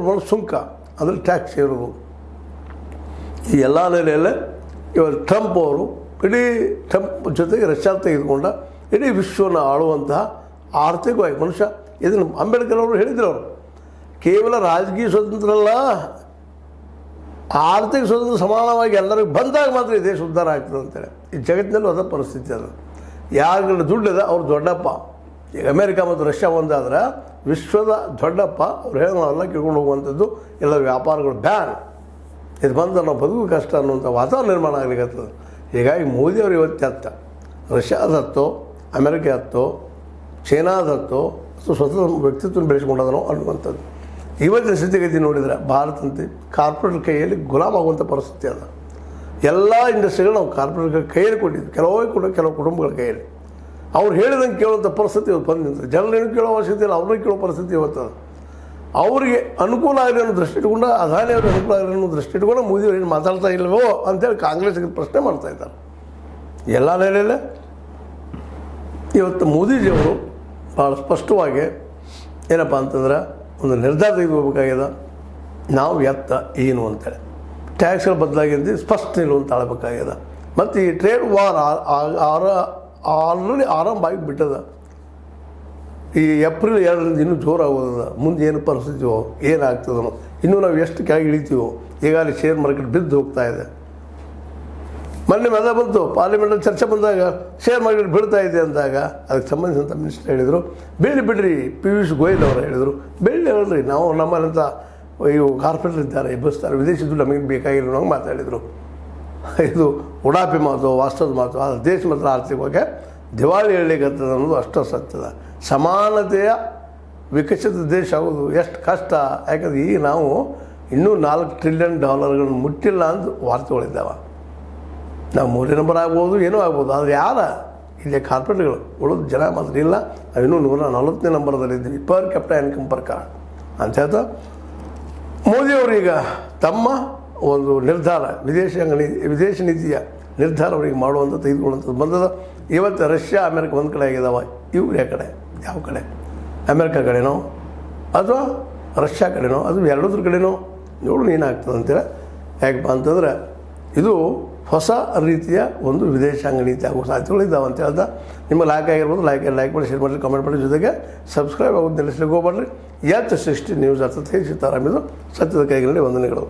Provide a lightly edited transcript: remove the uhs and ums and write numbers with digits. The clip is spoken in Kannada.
ಪ್ರಮಾಣ ಸುಂಕ ಅಂದರೆ ಟ್ಯಾಕ್ಸ್ ಇರೋದು. ಈ ಎಲ್ಲ ನೆಲೆಯಲ್ಲೇ ಇವತ್ತು ಟ್ರಂಪ್ ಅವರು ಇಡೀ ಟ್ರಂಪ್ ಜೊತೆಗೆ ರಷ್ಯಾ ತೆಗೆದುಕೊಂಡ ಇಡೀ ವಿಶ್ವವನ್ನು ಆಳುವಂತಹ ಆರ್ಥಿಕವಾಗಿ ಮನುಷ್ಯ. ಇದನ್ನು ಅಂಬೇಡ್ಕರ್ ಅವರು ಹೇಳಿದ್ರು, ಅವರು ಕೇವಲ ರಾಜಕೀಯ ಸ್ವತಂತ್ರ ಅಲ್ಲ, ಆರ್ಥಿಕ ಸ್ವತಂತ್ರ ಸಮಾನವಾಗಿ ಎಲ್ಲರಿಗೂ ಬಂದಾಗ ಮಾತ್ರ ಈ ದೇಶ ಉದ್ಧಾರ ಆಗ್ತದೆ ಅಂತೇಳಿ. ಈ ಜಗತ್ತಿನಲ್ಲೂ ಅದ ಪರಿಸ್ಥಿತಿ ಅದು. ಯಾರಿಗೆಲ್ಲ ದುಡ್ಡಿದೆ ಅವ್ರು ದೊಡ್ಡಪ್ಪ. ಈಗ ಅಮೇರಿಕಾ ಮತ್ತು ರಷ್ಯಾ ಒಂದಾದ್ರೆ ವಿಶ್ವದ ದೊಡ್ಡಪ್ಪ ಅವ್ರು ಹೇಳಿ ನಾವೆಲ್ಲ ಕೇಳ್ಕೊಂಡು ಹೋಗುವಂಥದ್ದು, ಎಲ್ಲ ವ್ಯಾಪಾರಗಳು ಬ್ಯಾನ್. ಇದು ಬಂದು ನಾವು ಬದುಕು ಕಷ್ಟ ಅನ್ನುವಂಥ ವಾತಾವರಣ ನಿರ್ಮಾಣ ಆಗಲಿಕ್ಕತ್ತದ. ಹೀಗಾಗಿ ಮೋದಿಯವರು ಇವತ್ತು ಹತ್ತ ರಷ್ಯಾದ ಹತ್ತೋ, ಅಮೇರಿಕ ಹತ್ತೋ, ಚೈನಾದ ಹತ್ತೋ ಸ್ವತಂತ್ರ ವ್ಯಕ್ತಿತ್ವ ಬೆಳೆಸ್ಕೊಂಡದನೋ ಅನ್ನುವಂಥದ್ದು. ಇವತ್ತಿನ ಸ್ಥಿತಿಗತಿ ನೋಡಿದರೆ ಭಾರತಂತೆ ಕಾರ್ಪೊರೇಟ್ ಕೈಯಲ್ಲಿ ಗುಲಾಮ್ ಆಗುವಂಥ ಪರಿಸ್ಥಿತಿ ಅದ. ಎಲ್ಲ ಇಂಡಸ್ಟ್ರಿಗಳು ನಾವು ಕಾರ್ಪೊರೇಟ್ ಕೈಯಲ್ಲಿ ಕೊಟ್ಟಿದ್ದು, ಕೆಲವು ಕುಟುಂಬಗಳ ಕೈಯಲ್ಲಿ. ಅವ್ರು ಹೇಳಿದಂಗೆ ಕೇಳುವಂಥ ಪರಿಸ್ಥಿತಿ ಇವತ್ತು ಬಂದಿದೆ. ಜನರೇನು ಕೇಳೋ ಅವಶ್ಯಕತೆ ಇಲ್ಲ, ಅವ್ರನ್ನ ಕೇಳೋ ಪರಿಸ್ಥಿತಿ ಇವತ್ತು. ಅವರಿಗೆ ಅನುಕೂಲ ಆಗಲಿ ಅನ್ನೋ ದೃಷ್ಟಿ ಇಟ್ಕೊಂಡು, ಅದಾನಿ ಅವ್ರಿಗೆ ಅನುಕೂಲ ಆಗಲಿ ಅನ್ನೋ ದೃಷ್ಟಿ ಇಟ್ಕೊಂಡು ಮೋದಿಯವ್ರು ಏನು ಮಾತಾಡ್ತಾ ಇಲ್ಲವೋ ಅಂತೇಳಿ ಕಾಂಗ್ರೆಸ್ಗೆ ಪ್ರಶ್ನೆ ಮಾಡ್ತಾ ಇದ್ದಾರೆ. ಎಲ್ಲ ನೆಲೆಯಲ್ಲೇ ಇವತ್ತು ಮೋದಿಜಿಯವರು ಭಾಳ ಸ್ಪಷ್ಟವಾಗಿ ಏನಪ್ಪ ಅಂತಂದ್ರೆ ಒಂದು ನಿರ್ಧಾರ ತೆಗೆದುಕೋಬೇಕಾಗ್ಯದ. ನಾವು ಎತ್ತ ಏನು ಅಂತೇಳಿ ಟ್ಯಾಕ್ಸ್ಗಳ ಬದಲಾಗಿದ್ದು ಸ್ಪಷ್ಟ ನಿಲ್ಲುವಂತ ಆಳಬೇಕಾಗ್ಯದ. ಮತ್ತು ಈ ಟ್ರೇಡ್ ವಾರ್ ಆಲ್ರೆಡಿ ಆರಂಭ ಆಗಿಬಿಟ್ಟದ. ಈ ಏಪ್ರಿಲ್ 2ರಿಂದ ಇನ್ನೂ ಜೋರಾಗೋದ. ಮುಂದೆ ಏನು ಪರಿಸ್ಥಿತಿಯೋ ಏನಾಗ್ತದೋ, ಇನ್ನೂ ನಾವು ಎಷ್ಟು ಕೆಳಗೆ ಇಳಿತೀವೋ. ಈಗಾಗಲೇ ಶೇರ್ ಮಾರ್ಕೆಟ್ ಬಿದ್ದು ಹೋಗ್ತಾ ಇದೆ. ಮೊನ್ನೆ ಮದ ಬಂತು, ಪಾರ್ಲಿಮೆಂಟಲ್ಲಿ ಚರ್ಚೆ ಬಂದಾಗ ಶೇರ್ ಮಾರ್ಕೆಟ್ ಬೀಳ್ತಾ ಇದೆ ಅಂದಾಗ ಅದಕ್ಕೆ ಸಂಬಂಧಿಸಿದಂಥ ಮಿನಿಸ್ಟರ್ ಹೇಳಿದರು, ಬೆಳ್ಳಿ ಬಿಡ್ರಿ. ಪಿಯೂಷ್ ಗೋಯಲ್ ಅವರು ಹೇಳಿದರು, ಬೆಳ್ಳಿ ಹೇಳ್ರಿ, ನಾವು ನಮ್ಮಲ್ಲಂಥ ಇವು ಕಾರ್ಪೊರೇಟರ್ ಇದ್ದಾರೆ, ಎಬ್ಬಿಸ್ತಾರೆ, ವಿದೇಶಿ ದುಡ್ಡು ನಮಗೆ ಬೇಕಾಗಿರೋ ನಂಗೆ ಮಾತಾಡಿದರು. ಇದು ಉಡಾಪಿ ಮಾತು, ವಾಸ್ತವದ ಮಾತು. ಆದರೆ ದೇಶ ಮಾತ್ರ ಆರ್ಥಿಕವಾಗಿ ದಿವಾಳಿ ಹೇಳಲಿಕ್ಕಂಥದ್ದು ಅನ್ನೋದು ಅಷ್ಟು ಸತ್ಯದ. ಸಮಾನತೆಯ ವಿಕಸಿತ ದೇಶ ಆಗೋದು ಎಷ್ಟು ಕಷ್ಟ. ಯಾಕಂದ್ರೆ ಈಗ ನಾವು ಇನ್ನೂ $4 ಟ್ರಿಲಿಯನ್ ಮುಟ್ಟಿಲ್ಲ ಅಂತ ವಾರ್ತೆಗಳಿದ್ದಾವೆ. ನಾವು 3ನೇ ನಂಬರ್ ಆಗ್ಬೋದು, ಏನೂ ಆಗ್ಬೋದು. ಆದರೆ ಯಾರ ಇಲ್ಲೇ ಕಾರ್ಪೊರೇಟ್ಗಳು ಉಳಿದ ಜನ ಮಾತ್ರ ಇಲ್ಲ. ನಾವಿನ್ನೂ 140ನೇ ನಂಬರ್ದಲ್ಲಿದ್ದೀವಿ ಪರ್ ಕ್ಯಾಪಿಟಲ್ ಇನ್ಕಮ್ ಪ್ರಕಾರ ಅಂತ ಹೇಳ್ತಾ ಮೋದಿಯವರೀಗ ತಮ್ಮ ಒಂದು ನಿರ್ಧಾರ, ವಿದೇಶಿ ನೀತಿಯ ನಿರ್ಧಾರ ಅವರಿಗೆ ಮಾಡುವಂಥ ತೆಗೆದುಕೊಳ್ಳುವಂಥದ್ದು ಬಂದದ. ಇವತ್ತು ರಷ್ಯಾ ಅಮೇರಿಕ ಒಂದು ಕಡೆ ಆಗಿದ್ದಾವೆ. ಇವ್ರು ಯಾವ ಕಡೆ ಅಮೇರಿಕಾ ಕಡೆನೋ ಅಥವಾ ರಷ್ಯಾ ಕಡೆನೋ ಅಥವಾ ಎರಡದ್ರ ಕಡೆನೋ ನೋಡು ಏನಾಗ್ತದೆ ಅಂತೇಳಿ. ಯಾಕಪ್ಪ ಅಂತಂದರೆ ಇದು ಹೊಸ ರೀತಿಯ ಒಂದು ವಿದೇಶಾಂಗ ನೀತಿ ಆಗುವ ಸಾಧ್ಯತೆಗಳಿದ್ದಾವೆ ಅಂತ ಹೇಳ್ತಾ, ನಿಮ್ಮ ಲೈಕ್ ಆಗಿರ್ಬೋದು, ಲೈಕ್ ಮಾಡಿ, ಶೇರ್ ಮಾಡಿ, ಕಮೆಂಟ್ ಮಾಡಿ, ಜೊತೆಗೆ ಸಬ್ಸ್ಕ್ರೈಬ್ ಆಗೋದು ನಿಲ್ಲಿಸ್ಲಿಕ್ಕೆ ಹೋಗ್ಬೇಡ್ರಿ. H60 ನ್ಯೂಸ್ ಅರ್ಥ ಸೀತಾರಾಮ್ ಇದು ಸತ್ಯದ ಕೈಗಳಲ್ಲಿ ವಂದನೆಗಳು.